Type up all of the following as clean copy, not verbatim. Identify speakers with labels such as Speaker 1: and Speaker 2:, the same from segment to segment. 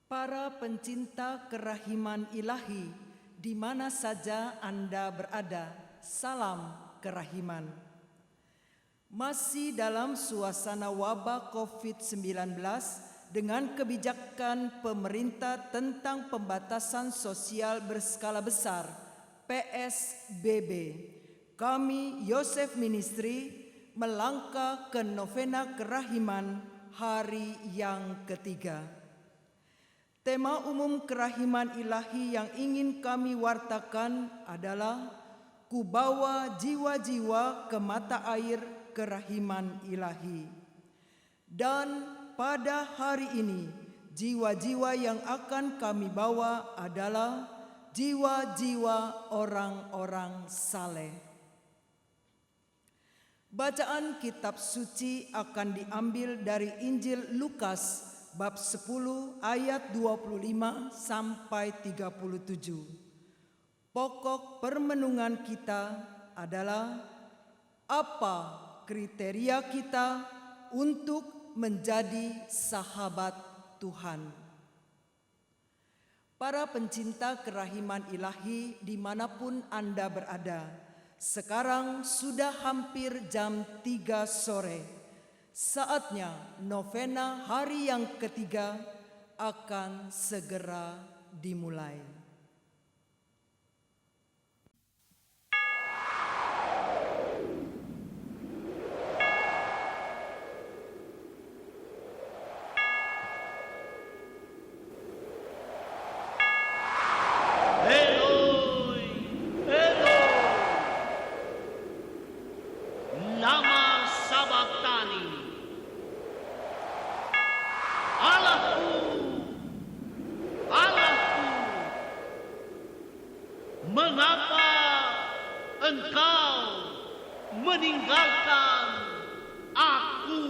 Speaker 1: Para pencinta kerahiman ilahi, di mana saja Anda berada, salam kerahiman. Masih dalam suasana wabah COVID-19 dengan kebijakan pemerintah tentang pembatasan sosial berskala besar (PSBB), kami Yosef Ministry melangkah ke novena kerahiman hari yang ketiga. Tema umum kerahiman ilahi yang ingin kami wartakan adalah Kubawa jiwa-jiwa ke mata air kerahiman ilahi. Dan pada hari ini, jiwa-jiwa yang akan kami bawa adalah jiwa-jiwa orang-orang saleh. Bacaan kitab suci akan diambil dari Injil Lukas bab 10 ayat 25 sampai 37. Pokok permenungan kita adalah apa kriteria kita untuk menjadi sahabat Tuhan. Para pencinta kerahiman ilahi dimanapun Anda berada, sekarang sudah hampir jam 3 sore. Saatnya novena hari yang ketiga akan segera dimulai.
Speaker 2: Mengapa engkau meninggalkan aku?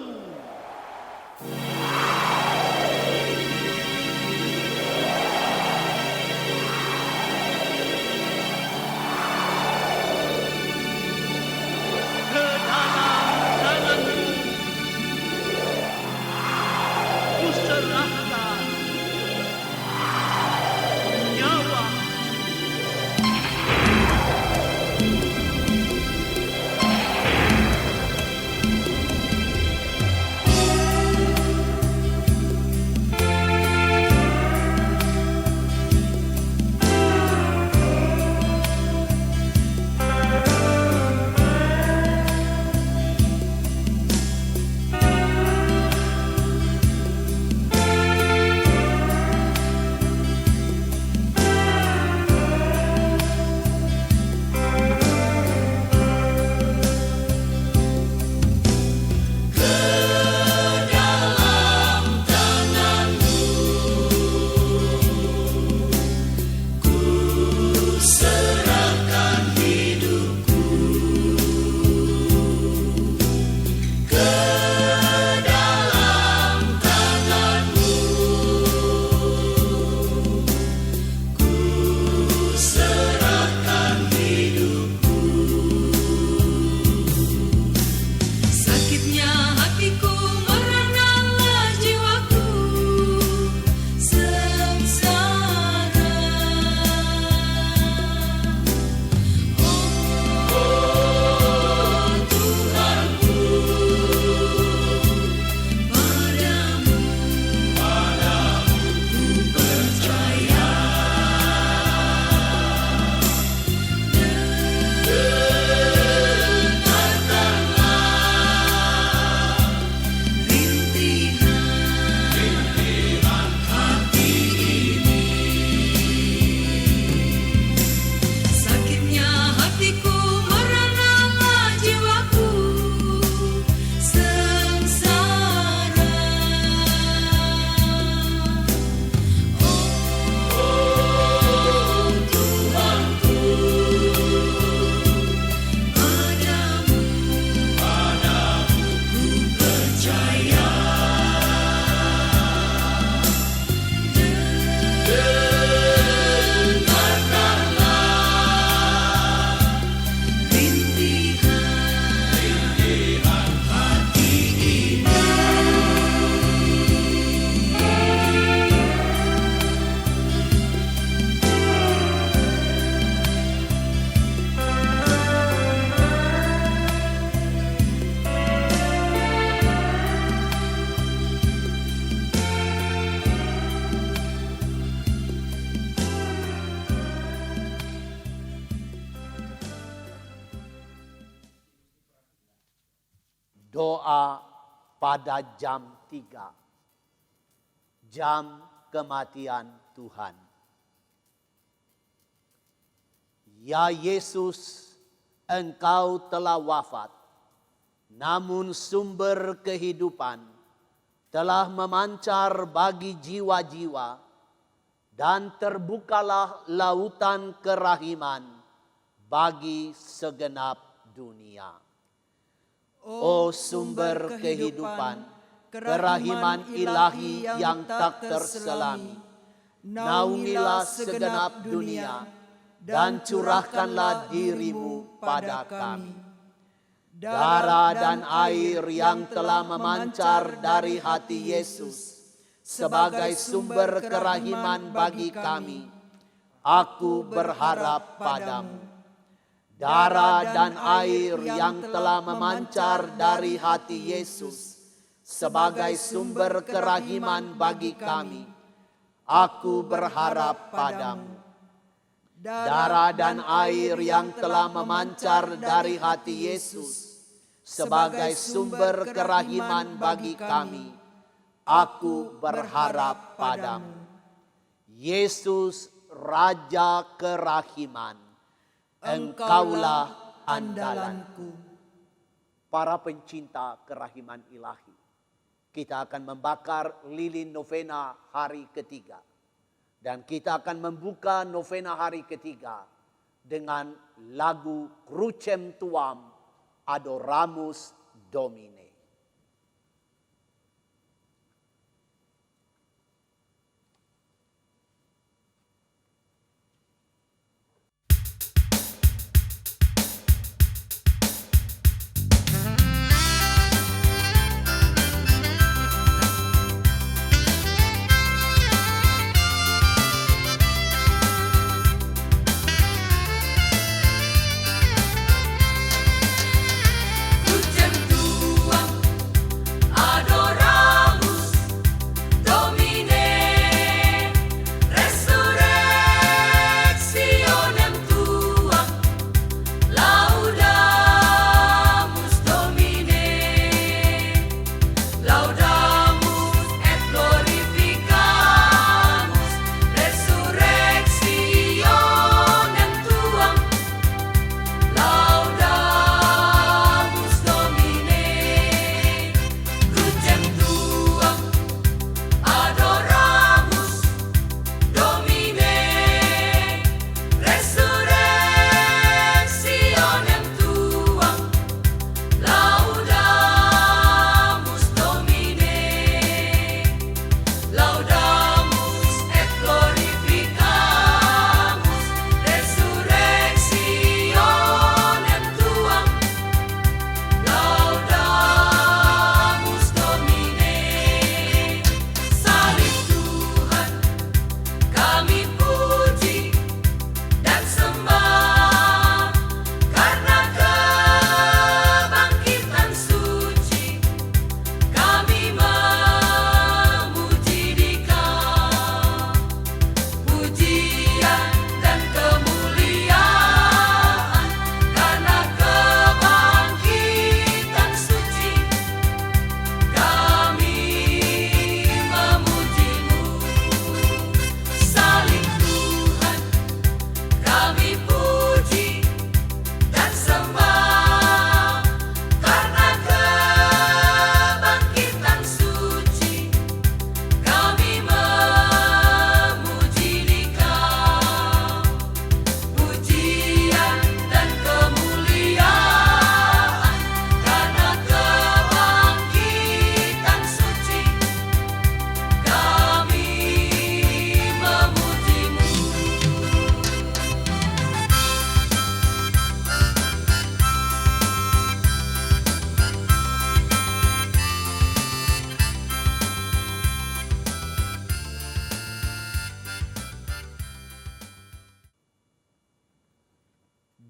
Speaker 2: Ke dalam tanganmu kuserahkan nyawa.
Speaker 3: Doa pada jam 3. Jam kematian Tuhan. Ya Yesus, Engkau telah wafat, namun sumber kehidupan telah memancar bagi jiwa-jiwa, dan terbukalah lautan kerahiman bagi segenap dunia. O sumber kehidupan, kerahiman ilahi yang tak terselami, naungilah segenap dunia dan curahkanlah dirimu pada kami. Darah dan air yang telah memancar dari hati Yesus sebagai sumber kerahiman bagi kami, aku berharap padamu. Darah dan air yang telah memancar dari hati Yesus sebagai sumber kerahiman bagi kami, aku berharap padamu. Darah dan air yang telah memancar dari hati Yesus sebagai sumber kerahiman bagi kami, aku berharap padamu. Yesus, Raja kerahiman, Engkaulah andalanku. Para pencinta kerahiman ilahi, kita akan membakar lilin novena hari ketiga. Dan kita akan membuka novena hari ketiga dengan lagu Crucem Tuam, Adoramus Domine.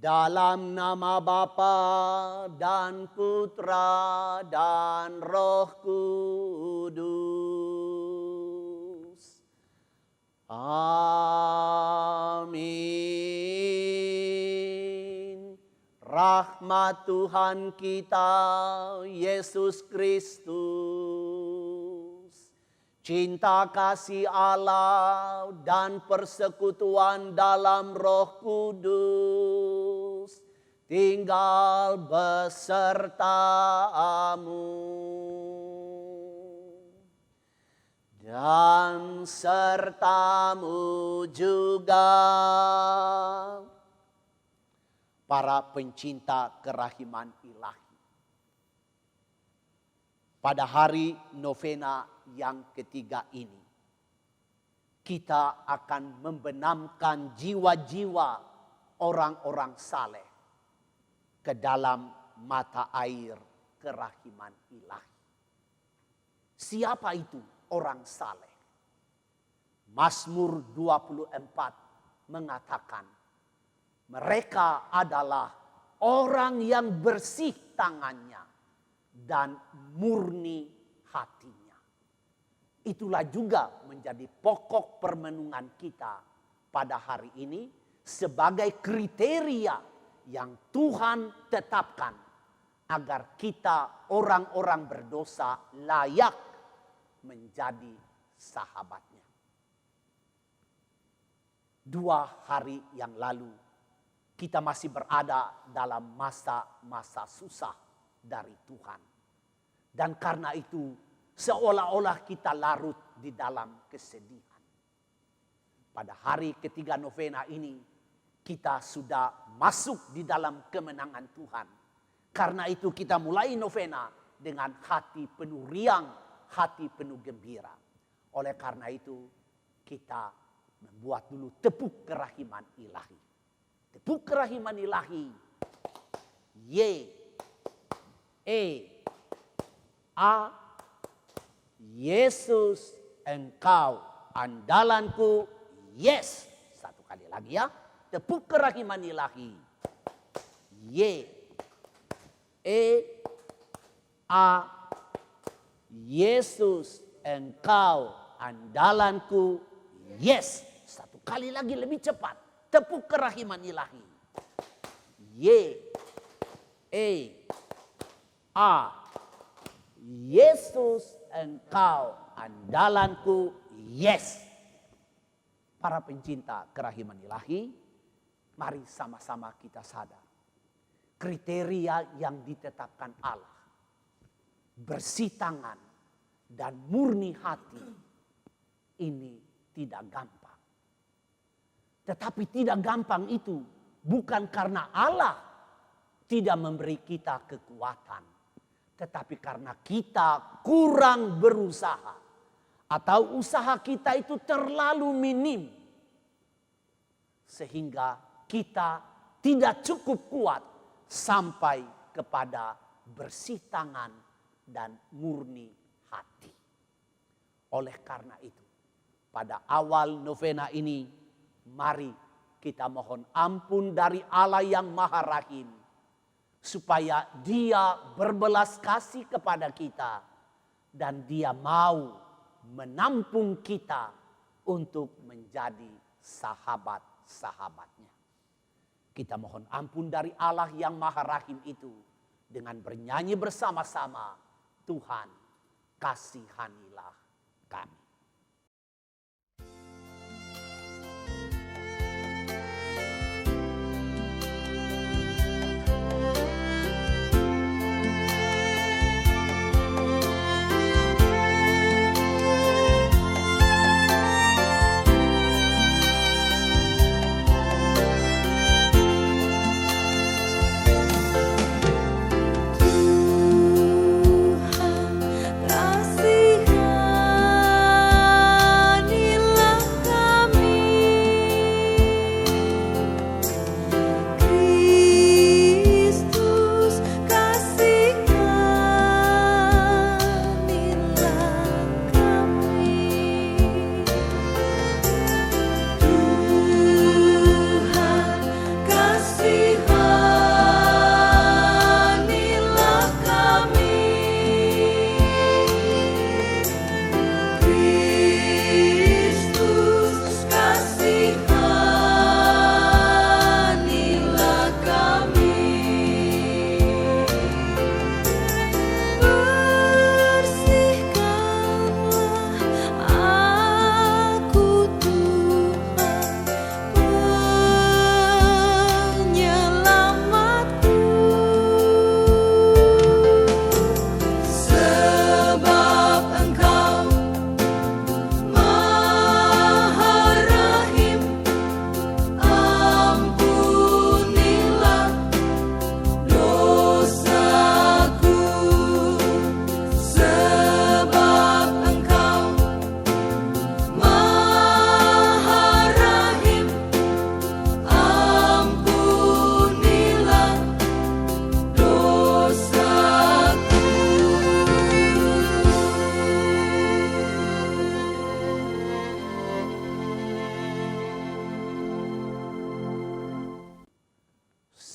Speaker 3: Dalam nama Bapa dan Putra dan Roh Kudus. Amin. rahmat Tuhan kita Yesus Kristus, cinta kasih Allah dan persekutuan dalam Roh Kudus tinggal besertamu dan sertamu juga. Para pencinta kerahiman ilahi, pada hari novena yang ketiga ini, kita akan membenamkan jiwa-jiwa orang-orang saleh ke dalam mata air kerahiman ilahi. Siapa itu orang saleh? Mazmur 24 mengatakan, mereka adalah orang yang bersih tangannya dan murni hatinya. Itulah juga menjadi pokok permenungan kita pada hari ini sebagai kriteria yang Tuhan tetapkan agar kita orang-orang berdosa layak menjadi sahabatnya. 2 hari yang lalu kita masih berada dalam masa-masa susah dari Tuhan. Dan karena itu seolah-olah kita larut di dalam kesedihan. Pada hari ketiga novena ini kita sudah masuk di dalam kemenangan Tuhan. Karena itu kita mulai novena dengan hati penuh riang, hati penuh gembira. Oleh karena itu kita membuat dulu tepuk kerahiman ilahi. Tepuk kerahiman ilahi. A. Yesus engkau andalanku. Yes. Satu kali lagi ya. Tepuk kerahiman ilahi. A. Yesus engkau andalanku. Yes. Satu kali lagi lebih cepat. Tepuk kerahiman ilahi. A. Yesus engkau andalanku. Yes. Para pencinta kerahiman ilahi, mari sama-sama kita sadar. Kriteria yang ditetapkan Allah, bersih tangan dan murni hati, ini tidak gampang. Tetapi tidak gampang itu bukan karena Allah tidak memberi kita kekuatan. Tetapi karena kita kurang berusaha. Atau usaha kita itu terlalu minim. Sehingga kita tidak cukup kuat sampai kepada bersih tangan dan murni hati. Oleh karena itu, pada awal novena ini, mari kita mohon ampun dari Allah yang Maha Rahim. Supaya Dia berbelas kasih kepada kita. Dan Dia mau menampung kita untuk menjadi sahabat-sahabatnya. Kita mohon ampun dari Allah yang Maha Rahim itu. Dengan bernyanyi bersama-sama, Tuhan kasihanilah kami.
Speaker 4: Kasihanilah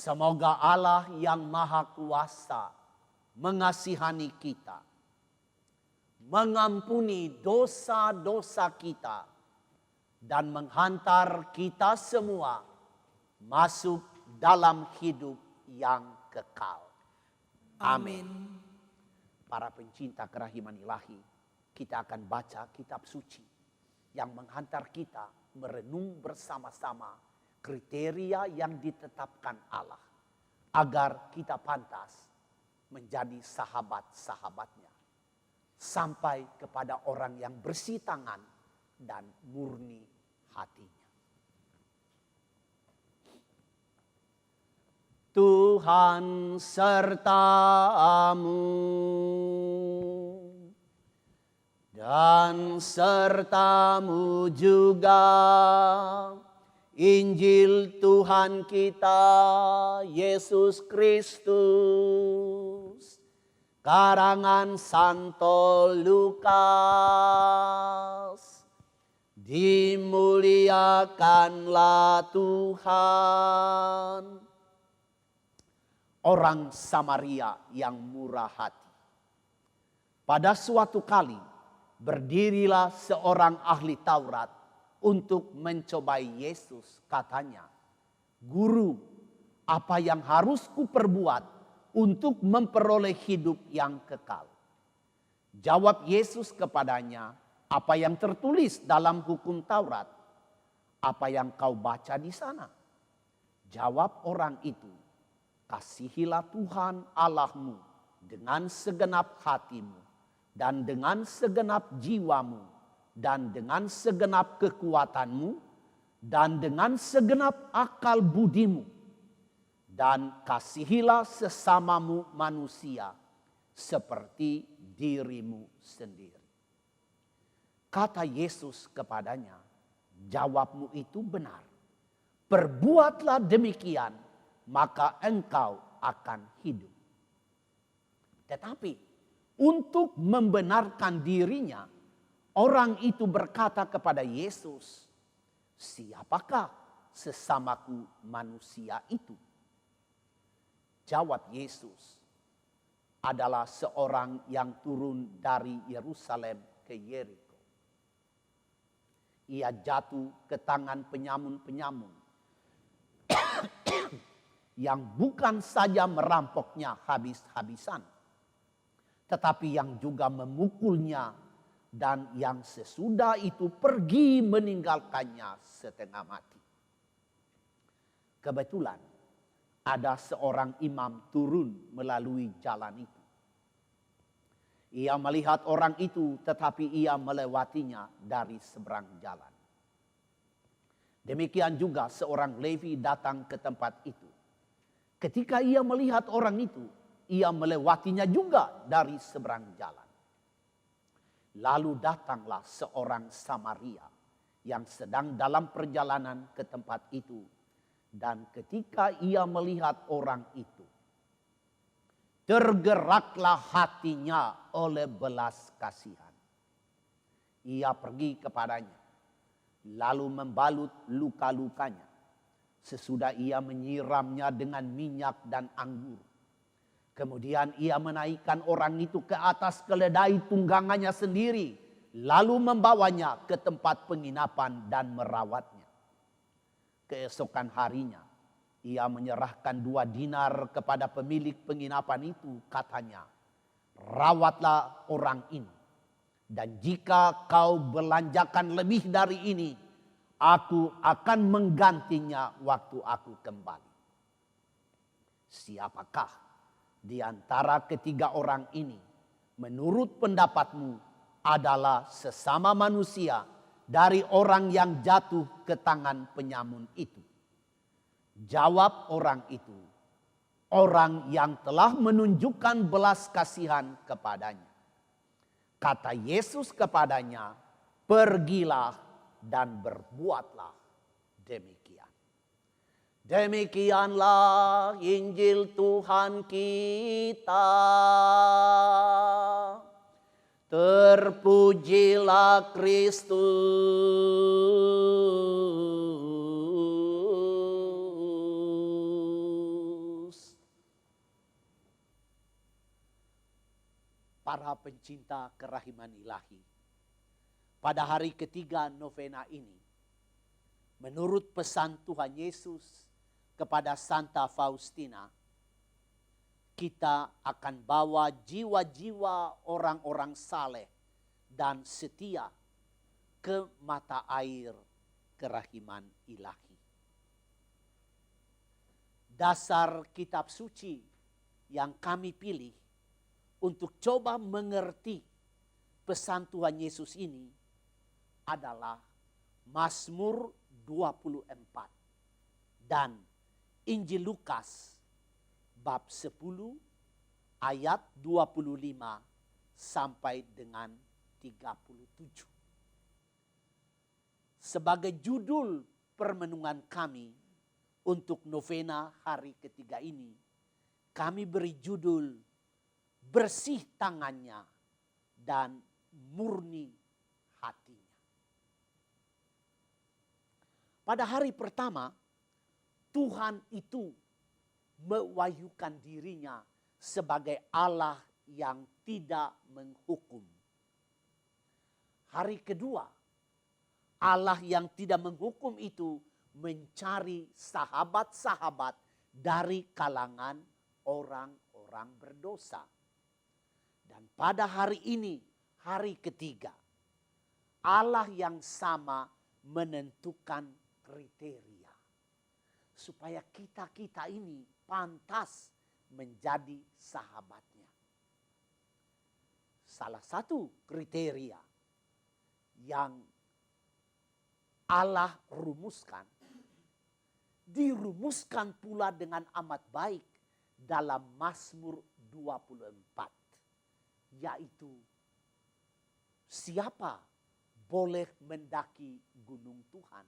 Speaker 3: Semoga Allah yang Maha Kuasa mengasihani kita, mengampuni dosa-dosa kita, dan menghantar kita semua masuk dalam hidup yang kekal.
Speaker 1: Amin.
Speaker 3: Para pencinta kerahiman ilahi, kita akan baca kitab suci yang menghantar kita merenung bersama-sama kriteria yang ditetapkan Allah agar kita pantas menjadi sahabat-sahabatnya sampai kepada orang yang bersih tangan dan murni hatinya. Tuhan sertamu dan sertamu juga Injil Tuhan kita Yesus Kristus karangan Santo Lukas. Dimuliakanlah Tuhan. Orang Samaria yang murah hati. Pada suatu kali berdirilah seorang ahli Taurat untuk mencobai Yesus. Katanya, "Guru, apa yang harus kuperbuat untuk memperoleh hidup yang kekal?" Jawab Yesus kepadanya, "Apa yang tertulis dalam hukum Taurat? Apa yang kau baca di sana?" Jawab orang itu, "Kasihilah Tuhan Allahmu dengan segenap hatimu dan dengan segenap jiwamu dan dengan segenap kekuatanmu dan dengan segenap akal budimu. Dan kasihilah sesamamu manusia seperti dirimu sendiri." Kata Yesus kepadanya, "Jawabmu itu benar. Perbuatlah demikian, maka engkau akan hidup." Tetapi untuk membenarkan dirinya, orang itu berkata kepada Yesus, "Siapakah sesamaku manusia itu?" Jawab Yesus, "Adalah seorang yang turun dari Yerusalem ke Yeriko. Ia jatuh ke tangan penyamun-penyamun yang bukan saja merampoknya habis-habisan, tetapi yang juga memukulnya dan yang sesudah itu pergi meninggalkannya setengah mati. Kebetulan ada seorang imam turun melalui jalan itu. Ia melihat orang itu, tetapi ia melewatinya dari seberang jalan. Demikian juga seorang Levi datang ke tempat itu. Ketika ia melihat orang itu, ia melewatinya juga dari seberang jalan. Lalu datanglah seorang Samaria yang sedang dalam perjalanan ke tempat itu. Dan ketika ia melihat orang itu, tergeraklah hatinya oleh belas kasihan. Ia pergi kepadanya, lalu membalut luka-lukanya. Sesudah ia menyiramnya dengan minyak dan anggur. Kemudian ia menaikkan orang itu ke atas keledai tunggangannya sendiri, lalu membawanya ke tempat penginapan dan merawatnya. Keesokan harinya, ia menyerahkan 2 dinar kepada pemilik penginapan itu. Katanya, "Rawatlah orang ini. Dan jika kau belanjakan lebih dari ini, aku akan menggantinya waktu aku kembali." Siapakah di antara ketiga orang ini menurut pendapatmu adalah sesama manusia dari orang yang jatuh ke tangan penyamun itu? Jawab orang itu, "Orang yang telah menunjukkan belas kasihan kepadanya." Kata Yesus kepadanya, "Pergilah dan berbuatlah demikian." Demikianlah Injil Tuhan kita. Terpujilah Kristus. para pencinta kerahiman ilahi. Pada hari ketiga novena ini, menurut pesan Tuhan Yesus kepada Santa Faustina, kita akan bawa jiwa-jiwa orang-orang saleh dan setia ke mata air kerahiman ilahi. Dasar kitab suci yang kami pilih untuk coba mengerti pesan Tuhan Yesus ini adalah Mazmur 24 dan Injil Lukas bab 10 ayat 25 sampai dengan 37. Sebagai judul permenungan kami untuk novena hari ketiga ini, kami beri judul bersih tangannya dan murni hatinya. Pada hari pertama, Tuhan itu mewahyukan dirinya sebagai Allah yang tidak menghukum. Hari kedua, Allah yang tidak menghukum itu mencari sahabat-sahabat dari kalangan orang-orang berdosa. Dan pada hari ini, hari ketiga, Allah yang sama menentukan kriteria supaya kita-kita ini pantas menjadi sahabatnya. Salah satu kriteria yang Allah rumuskan, dirumuskan pula dengan amat baik dalam Mazmur 24, yaitu siapa boleh mendaki gunung Tuhan,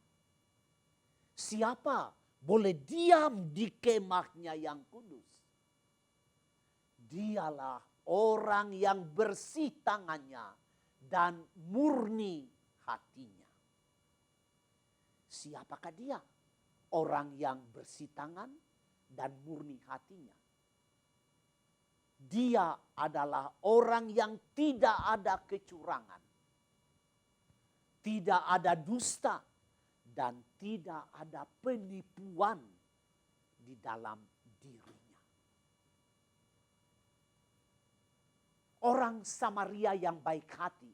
Speaker 3: siapa boleh diam di kemahnya yang kudus. Dialah orang yang bersih tangannya dan murni hatinya. Siapakah dia? Orang yang bersih tangan dan murni hatinya. Dia adalah orang yang tidak ada kecurangan, tidak ada dusta, dan tidak ada penipuan di dalam dirinya. Orang Samaria yang baik hati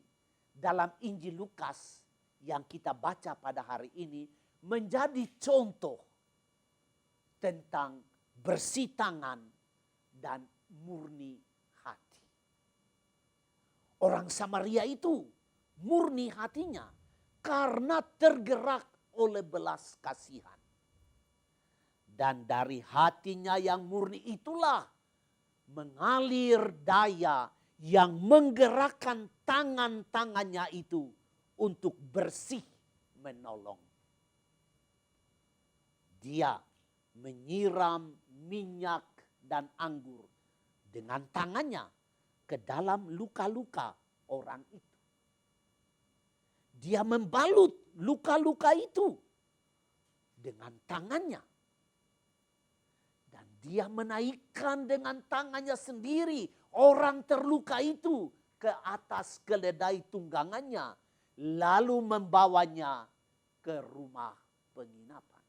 Speaker 3: dalam Injil Lukas yang kita baca pada hari ini menjadi contoh tentang bersih tangan dan murni hati. Orang Samaria itu murni hatinya karena tergerak oleh belas kasihan. Dan dari hatinya yang murni itulah mengalir daya yang menggerakkan tangan-tangannya itu untuk bersih menolong. Dia menyiram minyak dan anggur dengan tangannya ke dalam luka-luka orang itu. Dia membalut luka-luka itu dengan tangannya. Dan dia menaikkan dengan tangannya sendiri orang terluka itu ke atas keledai tunggangannya. Lalu membawanya ke rumah penginapan.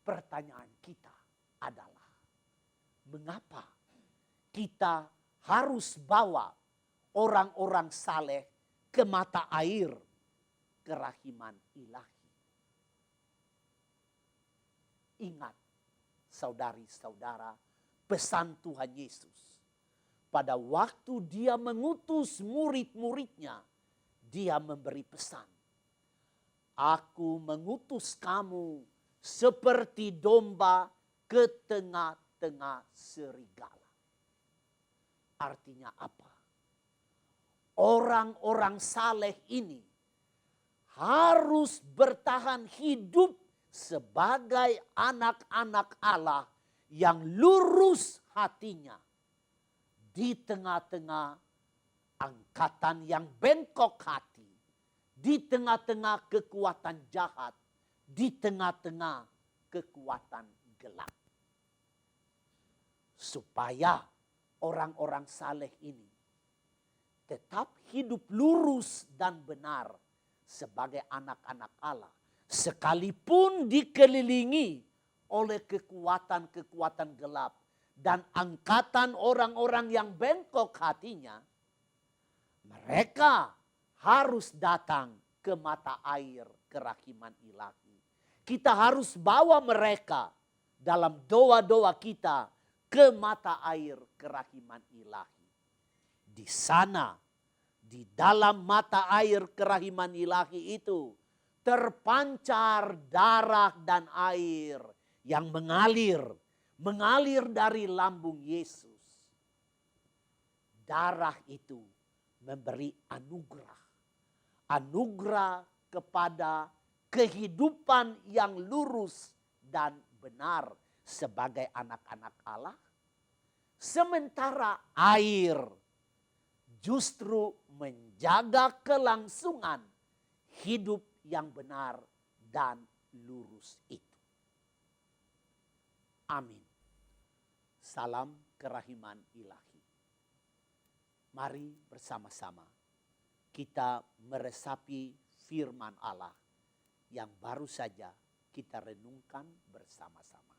Speaker 3: Pertanyaan kita adalah, mengapa kita harus bawa orang-orang saleh ke mata air kerahiman ilahi? Ingat, saudari-saudara, pesan Tuhan Yesus. Pada waktu dia mengutus murid-muridnya, dia memberi pesan. Aku mengutus kamu seperti domba ke tengah-tengah serigala. Artinya apa? Orang-orang saleh ini harus bertahan hidup sebagai anak-anak Allah yang lurus hatinya di tengah-tengah angkatan yang bengkok hati, di tengah-tengah kekuatan jahat, di tengah-tengah kekuatan gelap. supaya orang-orang saleh ini tetap hidup lurus dan benar sebagai anak-anak Allah, sekalipun dikelilingi oleh kekuatan-kekuatan gelap dan angkatan orang-orang yang bengkok hatinya. Mereka harus datang ke mata air kerahiman ilahi. Kita harus bawa mereka dalam doa-doa kita ke mata air kerahiman ilahi. Di sana, di dalam mata air kerahiman ilahi itu, terpancar darah dan air yang mengalir dari lambung Yesus. Darah itu memberi anugerah kepada kehidupan yang lurus dan benar sebagai anak-anak Allah. Sementara air justru menjaga kelangsungan hidup yang benar dan lurus itu. Amin. Salam kerahiman ilahi. Mari bersama-sama kita meresapi firman Allah yang baru saja kita renungkan bersama-sama.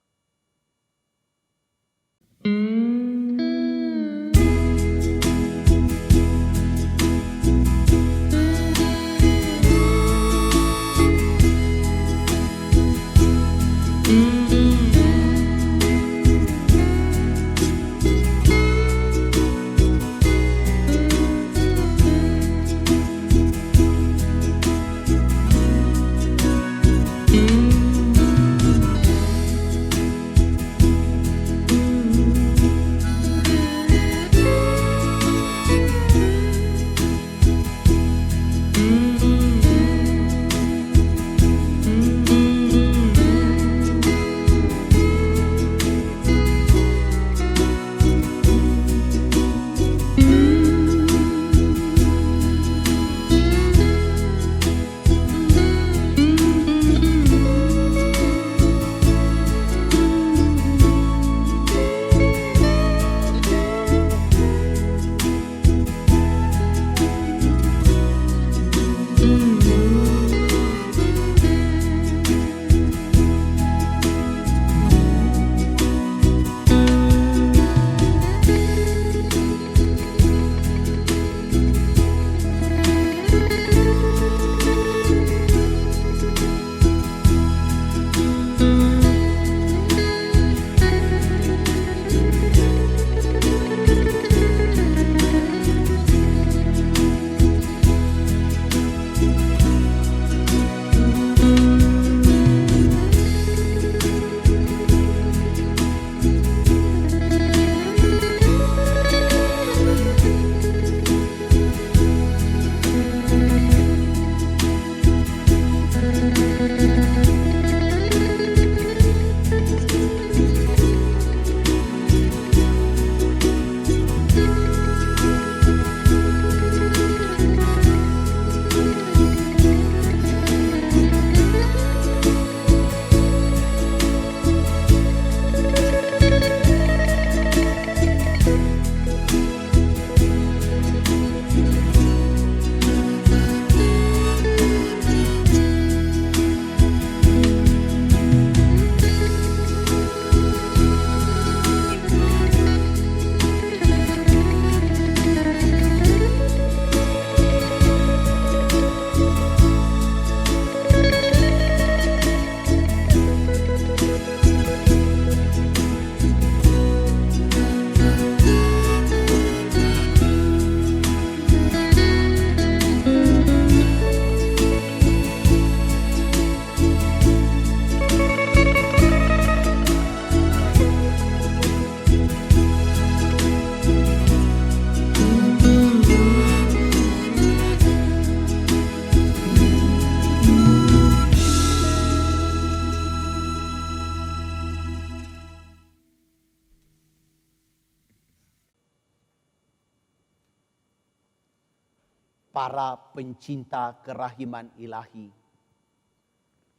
Speaker 3: para pencinta kerahiman ilahi,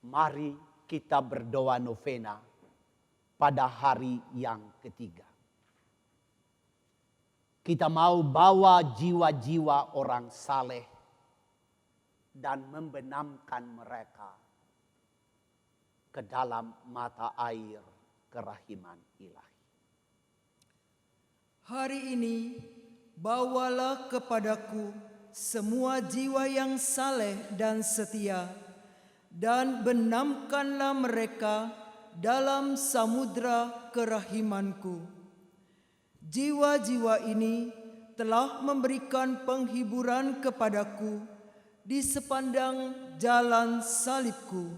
Speaker 3: mari kita berdoa novena pada hari yang ketiga. Kita mau bawa jiwa-jiwa orang saleh dan membenamkan mereka ke dalam mata air kerahiman ilahi.
Speaker 1: Hari ini bawalah kepadaku semua jiwa yang saleh dan setia, dan benamkanlah mereka dalam samudra kerahimanku. Jiwa-jiwa ini telah memberikan penghiburan kepadaku di sepandang jalan salibku.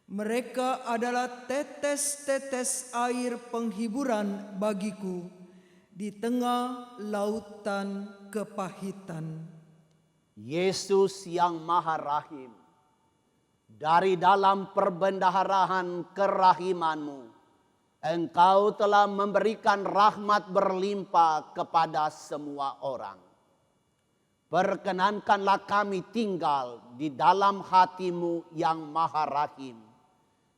Speaker 1: Mereka adalah tetes-tetes air penghiburan bagiku di tengah lautan kepahitan.
Speaker 3: Yesus yang Maha Rahim, dari dalam perbendaharaan kerahiman-Mu, Engkau telah memberikan rahmat berlimpah kepada semua orang. Perkenankanlah kami tinggal di dalam hati-Mu yang Maha Rahim,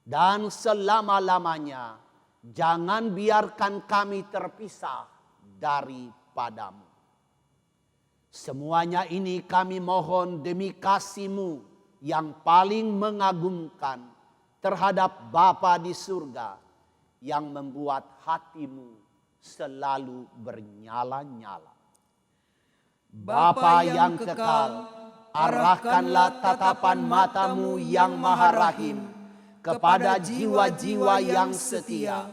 Speaker 3: dan selama-lamanya jangan biarkan kami terpisah daripadamu. Semuanya ini kami mohon demi kasih-Mu yang paling mengagumkan terhadap Bapa di surga, yang membuat hati-Mu selalu bernyala-nyala. Bapa yang kekal, arahkanlah tatapan mata-Mu yang Maha Rahim kepada jiwa-jiwa yang setia,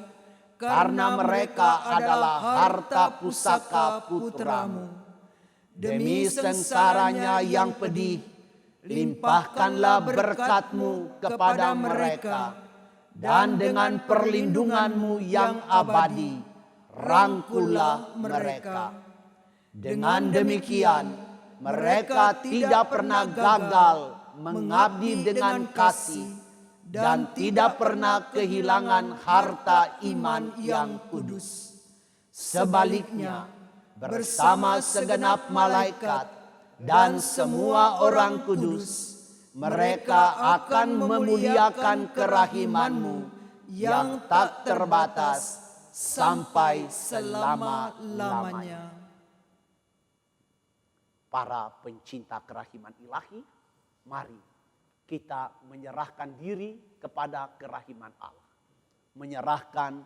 Speaker 3: karena mereka adalah harta pusaka putra-Mu. Demi sengsaranya yang pedih, limpahkanlah berkat-Mu kepada mereka, dan dengan perlindungan-Mu yang abadi, rangkullah mereka. Dengan demikian, mereka tidak pernah gagal mengabdi dengan kasih, dan tidak pernah kehilangan harta iman yang kudus. Sebaliknya, bersama segenap malaikat dan semua orang kudus, mereka akan memuliakan kerahiman-Mu yang tak terbatas sampai selama-lamanya. Para pencinta kerahiman ilahi, mari kita menyerahkan diri kepada kerahiman Allah. Menyerahkan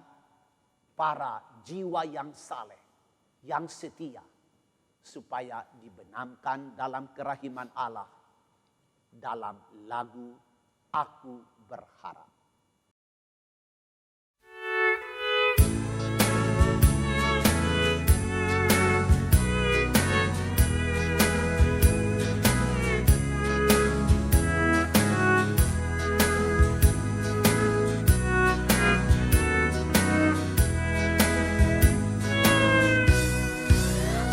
Speaker 3: para jiwa yang saleh, yang setia, supaya dibenamkan dalam kerahiman Allah. Dalam lagu Aku Berharap.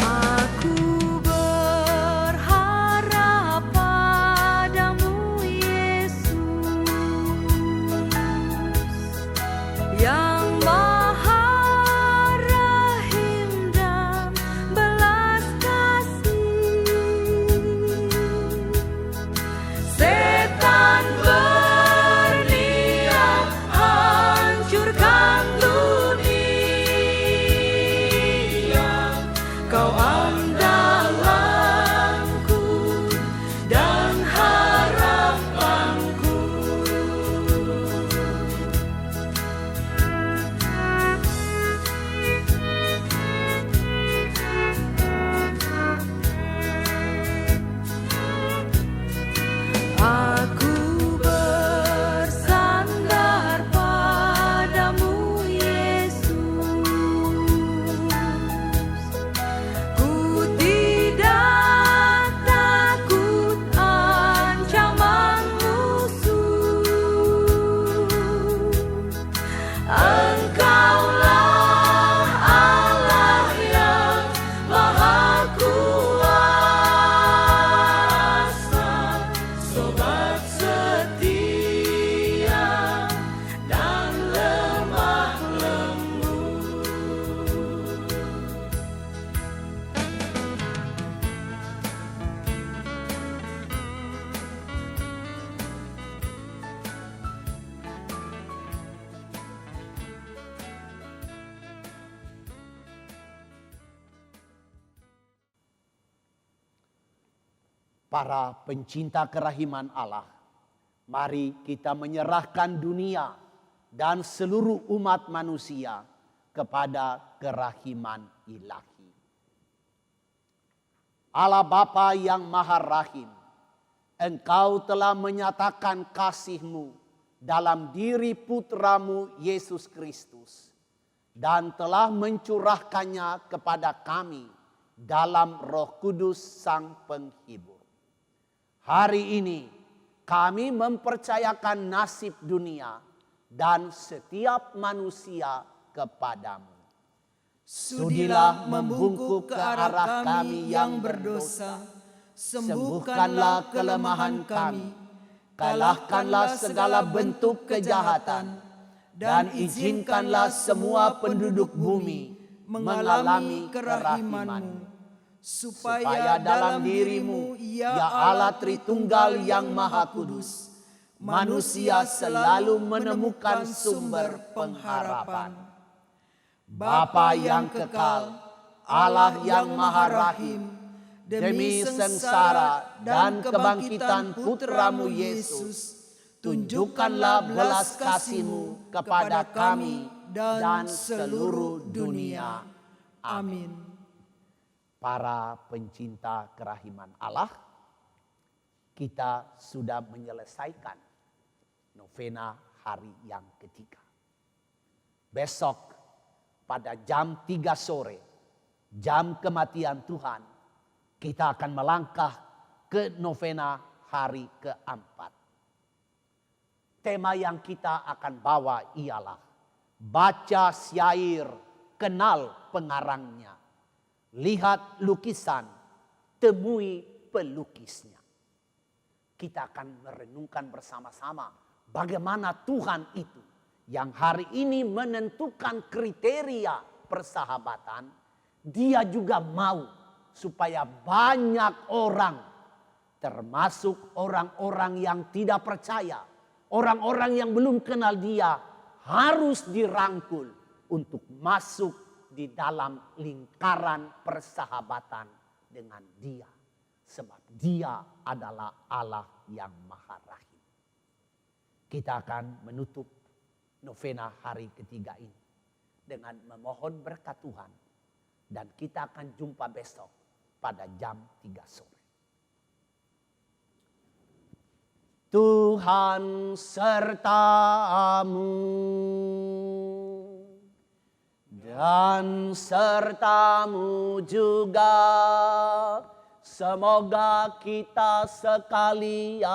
Speaker 4: Aku berharap padamu, Yesus.
Speaker 3: Para pencinta kerahiman Allah, mari kita menyerahkan dunia dan seluruh umat manusia kepada kerahiman ilahi. Allah Bapa yang Maha Rahim, Engkau telah menyatakan kasih-Mu dalam diri putramu Yesus Kristus dan telah mencurahkannya kepada kami dalam Roh Kudus Sang Penghibur. Hari ini kami mempercayakan nasib dunia dan setiap manusia kepadamu.
Speaker 1: Sudilah membungkuk ke arah kami yang berdosa, sembuhkanlah kelemahan kami, kalahkanlah segala bentuk kejahatan, dan izinkanlah semua penduduk bumi mengalami kerahiman-Mu, supaya dalam diri-Mu, ya Allah Tritunggal yang Maha Kudus, manusia selalu menemukan sumber pengharapan. Bapa yang kekal, Allah yang Maha Rahim, demi sengsara dan kebangkitan putramu Yesus, tunjukkanlah belas kasih-Mu kepada kami dan seluruh dunia. Amin.
Speaker 3: Para pencinta kerahiman Allah, kita sudah menyelesaikan novena hari yang ketiga. Besok pada jam 3 sore, jam kematian Tuhan, kita akan melangkah ke novena hari keempat. Tema yang kita akan bawa ialah baca syair, kenal pengarangnya. Lihat lukisan, temui pelukisnya. Kita akan merenungkan bersama-sama bagaimana Tuhan itu yang hari ini menentukan kriteria persahabatan. Dia juga mau supaya banyak orang, termasuk orang-orang yang tidak percaya, orang-orang yang belum kenal Dia, harus dirangkul untuk masuk di dalam lingkaran persahabatan dengan Dia. Sebab Dia adalah Allah yang Maha Rahim. Kita akan menutup novena hari ketiga ini dengan memohon berkat Tuhan. Dan kita akan jumpa besok pada jam 3 sore. Tuhan sertamu dan sertamu juga. Semoga kita sekalian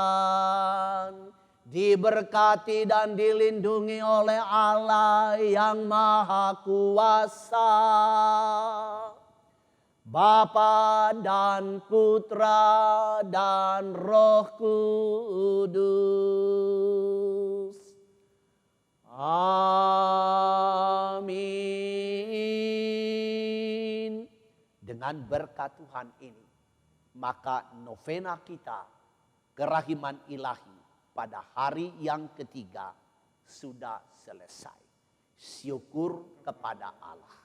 Speaker 3: diberkati dan dilindungi oleh Allah yang Maha Kuasa, Bapa dan Putra dan Roh Kudus. Amin. Dengan berkat Tuhan ini, maka novena kita kerahiman ilahi pada hari yang ketiga sudah selesai. Syukur kepada Allah.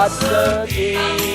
Speaker 3: setia